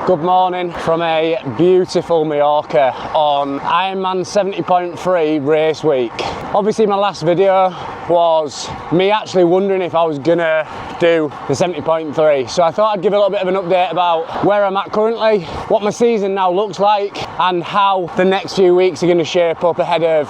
Good morning from a beautiful Mallorca on Ironman 70.3 race week. Obviously my last video was me actually wondering if I was gonna do the 70.3, so I thought I'd give a little bit of an update about where I'm at currently, what my season now looks like, and how the next few weeks are going to shape up ahead of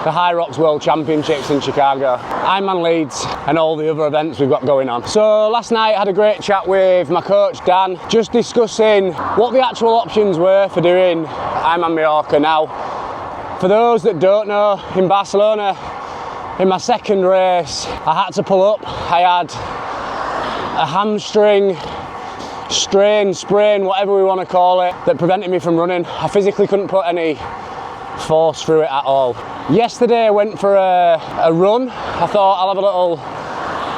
the High Rocks World Championships in Chicago, Ironman Leeds, and all the other events we've got going on. So last night I had a great chat with my coach Dan, just discussing what the actual options were for doing Ironman Mallorca. Now, for those that don't know, in Barcelona, in my second race, I had to pull up. I had a hamstring strain, sprain, whatever we want to call it, that prevented me from running. I physically couldn't put any force through it at all. Yesterday I went for a run. I thought I'll have a little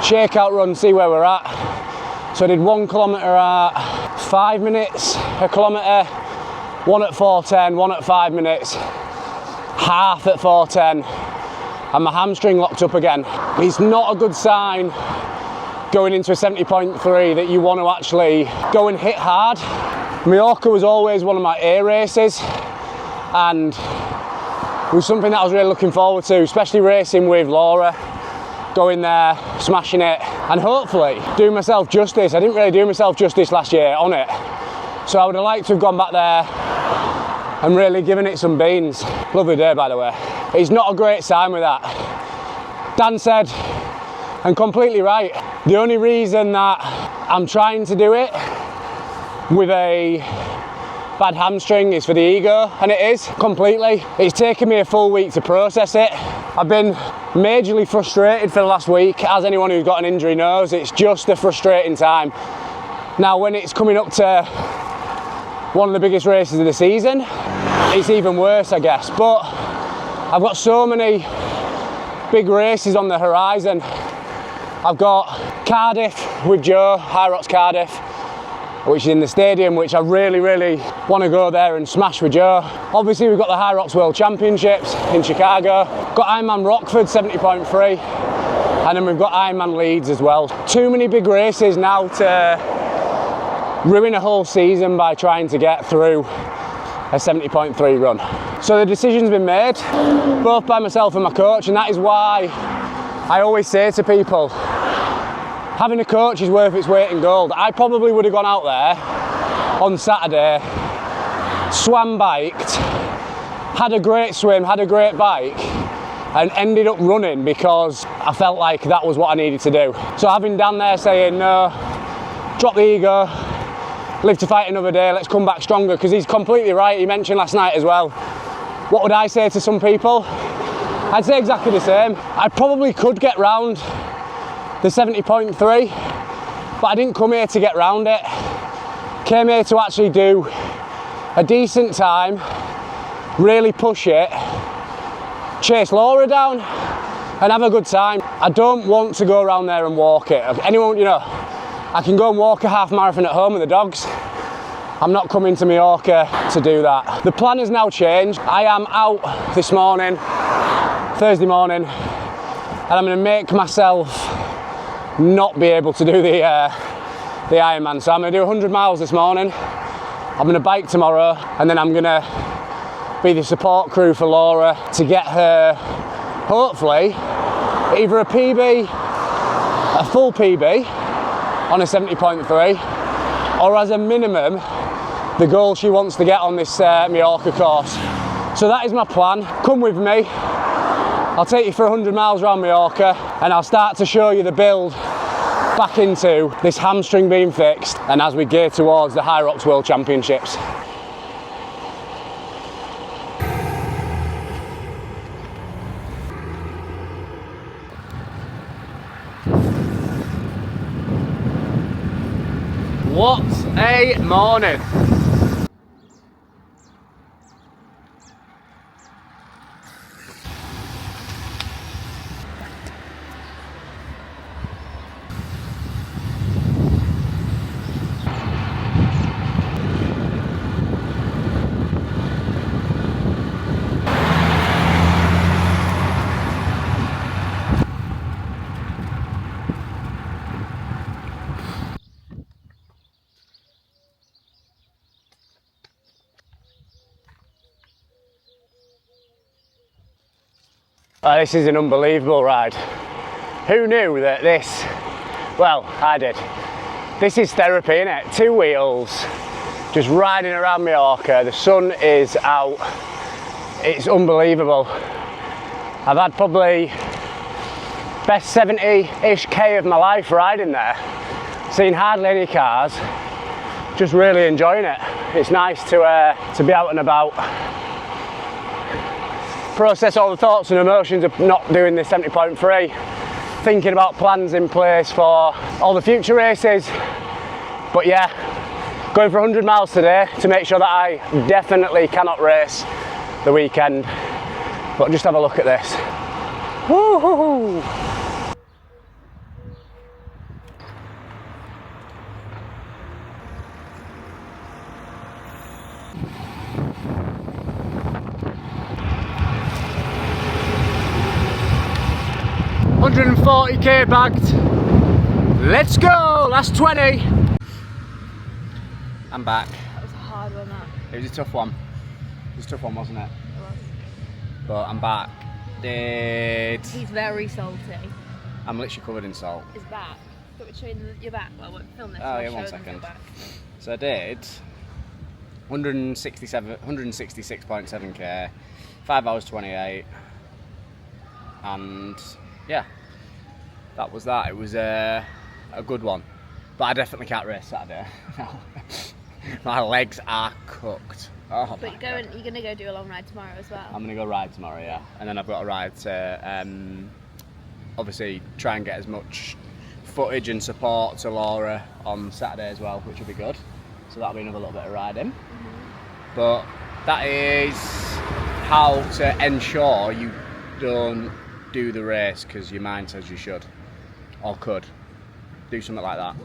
shakeout run, see where we're at. So I did 1 kilometre at 5 minutes, a kilometre, one at 4:10, one at 5 minutes, half at 4:10, and my hamstring locked up again. It's not a good sign going into a 70.3 that you want to actually go and hit hard. Mallorca was always one of my A races, and it was something that I was really looking forward to, especially racing with Laura, going there, smashing it, and hopefully doing myself justice. I didn't really do myself justice last year on it, so I would have liked to have gone back there and really given it some beans. Lovely day, by the way. It's not a great sign with that. Dan said, and completely right, the only reason that I'm trying to do it with a bad hamstring is for the ego, and it is completely. It's taken me a full week to process it. I've been majorly frustrated for the last week, as anyone who's got an injury knows. It's just a frustrating time. Now when it's coming up to one of the biggest races of the season, it's even worse, I guess. But I've got so many big races on the horizon. I've got Cardiff with Joe, High Rocks Cardiff, which is in the stadium, which I really want to go there and smash with Joe. Obviously we've got the High Rocks World Championships in Chicago, got Ironman Rockford 70.3, and then we've got Ironman Leeds as well. Too many big races now to ruin a whole season by trying to get through a 70.3 run. So the decision's been made, both by myself and my coach, and that is why I always say to people, having a coach is worth its weight in gold. I probably would have gone out there on Saturday, swam biked, had a great swim, had a great bike, and ended up running because I felt like that was what I needed to do. So having Dan there saying, no, drop the ego, live to fight another day, let's come back stronger, because he's completely right. He mentioned last night as well, what would I say to some people? I'd say exactly the same. I probably could get round the 70.3, but I didn't come here to get round it. Came here to actually do a decent time, really push it, chase Laura down, and have a good time. I don't want to go around there and walk it. Anyone, you know, I can go and walk a half marathon at home with the dogs. I'm not coming to Mallorca to do that. The plan has now changed. I am out this morning, Thursday morning, and I'm going to make myself not be able to do the Ironman. So I'm going to do 100 miles this morning. I'm going to bike tomorrow, and then I'm going to be the support crew for Laura to get her, hopefully, either a PB, a full PB on a 70.3, or as a minimum, the goal she wants to get on this Mallorca course. So that is my plan. Come with me. I'll take you for 100 miles around Mallorca, and I'll start to show you the build back into this hamstring being fixed, and as we gear towards the High Rocks World Championships. What a morning! Oh, this is an unbelievable ride. Who knew that this, well, I did. This is therapy, innit? 2 wheels, just riding around Mallorca. The sun is out. It's unbelievable. I've had probably best 70-ish K of my life riding there. Seen hardly any cars, just really enjoying it. It's nice to be out and about. Process all the thoughts and emotions of not doing this 70.3, thinking about plans in place for all the future races. But yeah, going for 100 miles today to make sure that I definitely cannot race the weekend. But just have a look at this. Woo-hoo-hoo. $140k bagged. Let's go, last 20. I'm back. That was a hard one, that. It was a tough one. It was a tough one, wasn't it? It was. But I'm back. He's very salty. I'm literally covered in salt. His back. Got me showing your back. Well, I won't film this. Oh yeah, 1 second. So I did 166.7k, 5 hours 28, and yeah, that was that. It was a good one, but I definitely can't race Saturday. My legs are cooked. Oh, but you're going to go do a long ride tomorrow as well? I'm going to go ride tomorrow, yeah. And then I've got a ride to obviously try and get as much footage and support to Laura on Saturday as well, which will be good. So that'll be another little bit of riding. But that is how to ensure you don't do the race because your mind says you should or could. Do something like that.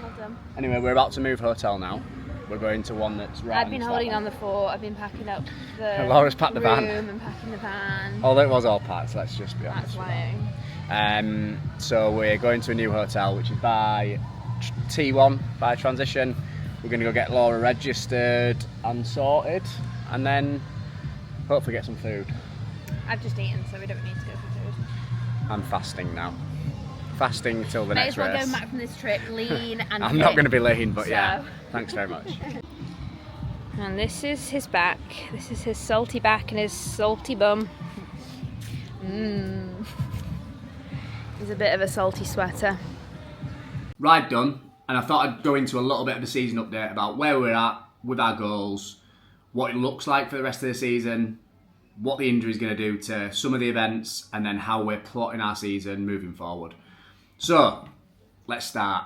Well done. Anyway, we're about to move hotel now. We're going to one that's right. I've been holding on the fort. I've been packing up the Laura's packed the van. and packing the van. Although it was all packed, let's just be honest. That's lying. So we're going to a new hotel, which is by T1, by Transition. We're going to go get Laura registered and sorted, and then hopefully get some food. I've just eaten, so we don't need to go for food. I'm fasting now. Fasting till the next race. May as well go back from this trip lean and I'm not going to be lean, but yeah. Thanks very much. And this is his back. This is his salty back and his salty bum. He's a bit of a salty sweater. Ride done, and I thought I'd go into a little bit of a season update about where we're at with our goals, what it looks like for the rest of the season, what the injury is going to do to some of the events, and then how we're plotting our season moving forward. So, let's start.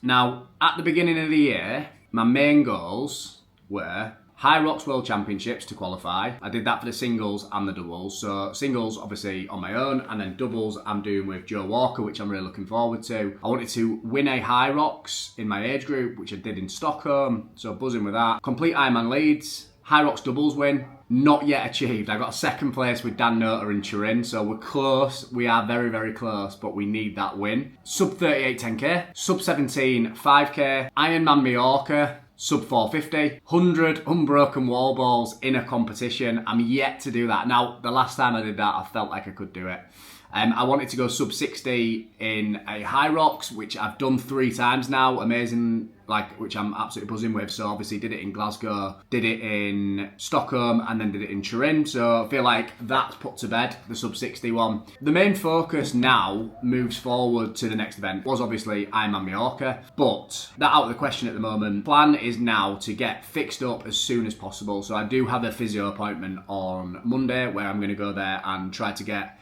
Now, at the beginning of the year, my main goals were High Rocks World Championships to qualify. I did that for the singles and the doubles. So singles, obviously, on my own, and then doubles I'm doing with Joe Walker, which I'm really looking forward to. I wanted to win a High Rocks in my age group, which I did in Stockholm, so buzzing with that. Complete Ironman Leeds, High Rocks doubles win, not yet achieved. I got second place with Dan Noter in Turin, so we're close. We are very, very close, but we need that win. Sub 38 10k, sub 17 5k, Ironman Mallorca, sub 450, 100 unbroken wall balls in a competition. I'm yet to do that. Now, the last time I did that, I felt like I could do it. I wanted to go sub 60 in a High Rocks, which I've done 3 times now. Amazing, which I'm absolutely buzzing with. So obviously did it in Glasgow, did it in Stockholm, and then did it in Turin. So I feel like that's put to bed, the sub 60 one. The main focus now moves forward to the next event. Was obviously Ironman Mallorca, but that out of the question at the moment. Plan is now to get fixed up as soon as possible. So I do have a physio appointment on Monday where I'm going to go there and try to get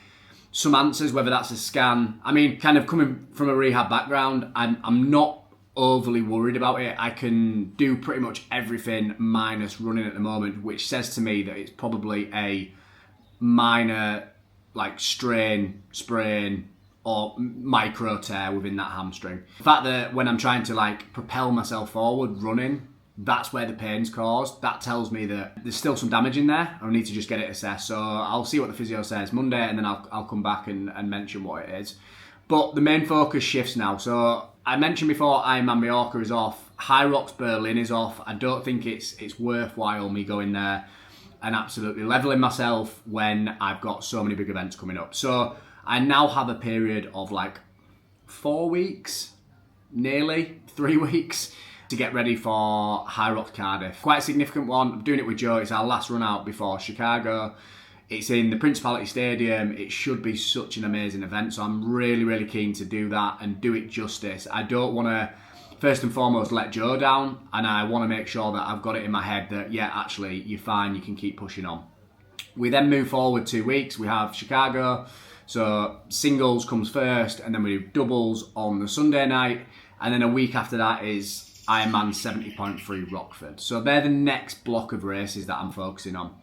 some answers, whether that's a scan. I mean, kind of coming from a rehab background, I'm not overly worried about it. I can do pretty much everything minus running at the moment, which says to me that it's probably a minor strain, sprain, or micro tear within that hamstring. The fact that when I'm trying to propel myself forward running, that's where the pain's caused. That tells me that there's still some damage in there. I need to just get it assessed. So I'll see what the physio says Monday, and then I'll come back and mention what it is. But the main focus shifts now. So I mentioned before, Ironman Mallorca is off. High Rocks Berlin is off. I don't think it's worthwhile me going there and absolutely leveling myself when I've got so many big events coming up. So I now have a period of like 4 weeks, nearly 3 weeks, to get ready for High Rocks Cardiff. Quite a significant one. I'm doing it with Joe. It's our last run out before Chicago. It's in the Principality Stadium. It should be such an amazing event. So I'm really, really keen to do that and do it justice. I don't want to, first and foremost, let Joe down. And I want to make sure that I've got it in my head that, yeah, actually, you're fine. You can keep pushing on. We then move forward 2 weeks. We have Chicago. So singles comes first, and then we do doubles on the Sunday night. And then a week after that is Ironman 70.3 Rockford. So they're the next block of races that I'm focusing on.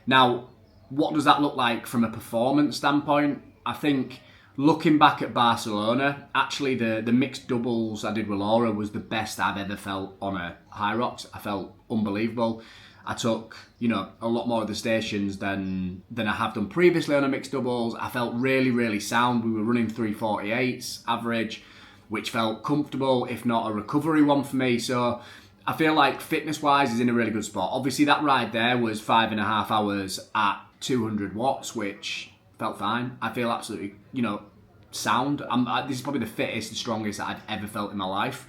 Now, what does that look like from a performance standpoint? I think looking back at Barcelona, actually the mixed doubles I did with Laura was the best I've ever felt on a High Rocks. I felt unbelievable. I took, a lot more of the stations than I have done previously on a mixed doubles. I felt really, really sound. We were running 348s average, which felt comfortable, if not a recovery one for me. So I feel like fitness-wise is in a really good spot. Obviously, that ride there was 5.5 hours at 200 watts, which felt fine. I feel absolutely, sound. This is probably the fittest and strongest that I've ever felt in my life,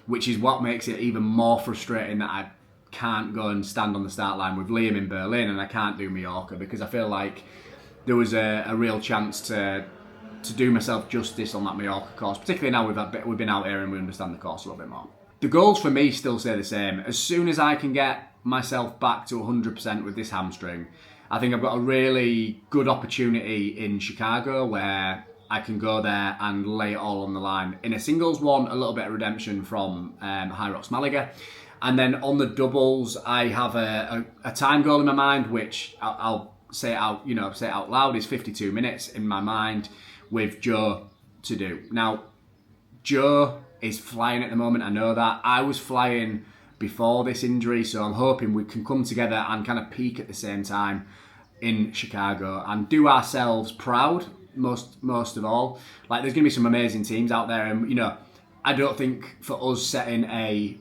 which is what makes it even more frustrating that I can't go and stand on the start line with Liam in Berlin and I can't do Mallorca, because I feel like there was a real chance to do myself justice on that Mallorca course, particularly now we've been out here and we understand the course a little bit more. The goals for me still stay the same. As soon as I can get myself back to 100% with this hamstring, I think I've got a really good opportunity in Chicago where I can go there and lay it all on the line. In a singles one, a little bit of redemption from High Rocks Malaga. And then on the doubles, I have a time goal in my mind, which I'll say it out, say it out loud, is 52 minutes in my mind with Joe to do. Now, Joe is flying at the moment, I know that. I was flying before this injury, so I'm hoping we can come together and kind of peak at the same time in Chicago and do ourselves proud, most of all. Like, there's going to be some amazing teams out there, and I don't think for us setting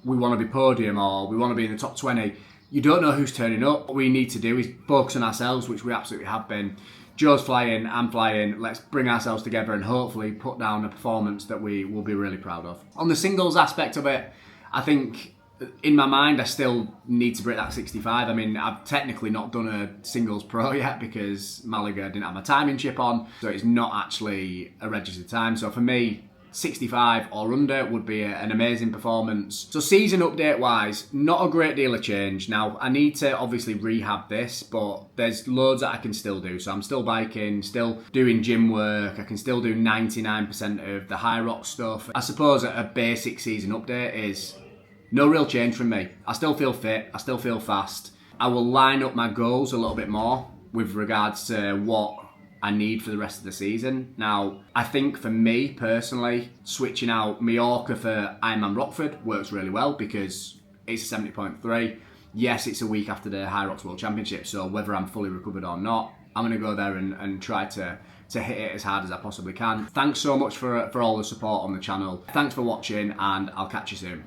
we want to be podium or we want to be in the top 20, you don't know who's turning up. What we need to do is focus on ourselves, which we absolutely have been. Joe's flying, I'm flying, let's bring ourselves together and hopefully put down a performance that we will be really proud of. On the singles aspect of it, I think in my mind I still need to break that 65. I mean, I've technically not done a singles pro yet because Malaga didn't have my timing chip on, so it's not actually a registered time. So for me, 65 or under would be an amazing performance. So season update wise, not a great deal of change. Now, I need to obviously rehab this, but there's loads that I can still do. So I'm still biking, still doing gym work. I can still do 99% of the High Rock stuff. I suppose a basic season update is no real change from me. I still feel fit, I still feel fast. I will line up my goals a little bit more with regards to what I need for the rest of the season. Now, I think for me personally, switching out Mallorca for Ironman Rockford works really well because it's a 70.3. Yes, it's a week after the High Rocks World Championship, so whether I'm fully recovered or not, I'm going to go there and try to hit it as hard as I possibly can. Thanks so much for all the support on the channel. Thanks for watching, and I'll catch you soon.